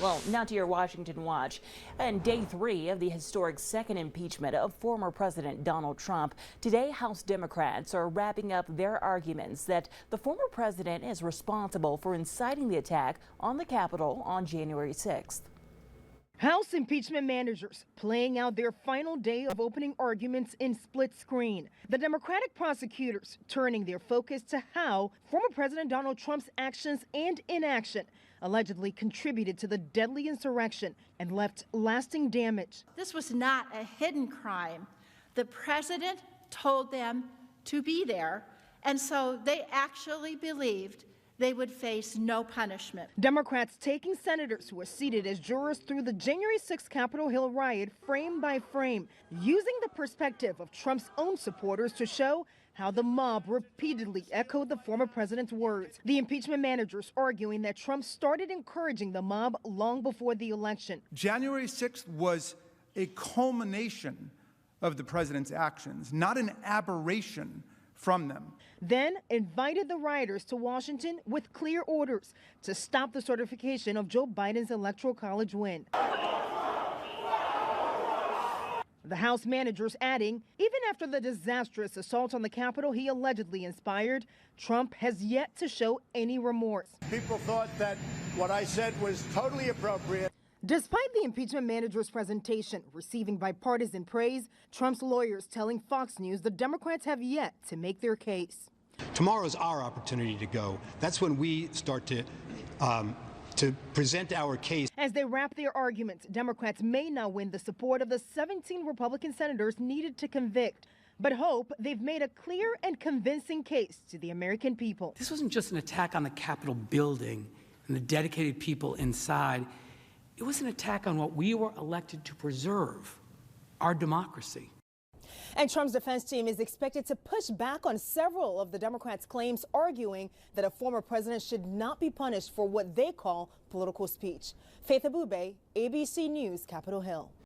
Well, now to your Washington Watch. And day 3 of the historic second impeachment of former President Donald Trump. Today, House Democrats are wrapping up their arguments that the former president is responsible for inciting the attack on the Capitol on January 6th. House impeachment managers playing out their final day of opening arguments in split screen. The Democratic prosecutors turning their focus to how former President Donald Trump's actions and inaction allegedly contributed to the deadly insurrection and left lasting damage. This was not a hidden crime. The president told them to be there, and so they actually believed they would face no punishment. Democrats taking senators who were seated as jurors through the January 6th Capitol Hill riot frame by frame, using the perspective of Trump's own supporters to show how the mob repeatedly echoed the former president's words. The impeachment managers arguing that Trump started encouraging the mob long before the election. January 6th was a culmination of the president's actions, not an aberration from them. Then invited the rioters to Washington with clear orders to stop the certification of Joe Biden's Electoral College win. The House managers adding, even after the disastrous assault on the Capitol he allegedly inspired, Trump has yet to show any remorse. People thought that what I said was totally appropriate. Despite the impeachment manager's presentation receiving bipartisan praise, Trump's lawyers telling Fox News the Democrats have yet to make their case. Tomorrow's our opportunity to go. That's when we start to present our case. As they wrap their arguments, Democrats may not win the support of the 17 Republican senators needed to convict, but hope they've made a clear and convincing case to the American people. This wasn't just an attack on the Capitol building and the dedicated people inside. It was an attack on what we were elected to preserve, our democracy. And Trump's defense team is expected to push back on several of the Democrats' claims, arguing that a former president should not be punished for what they call political speech. Faith Abube, ABC News, Capitol Hill.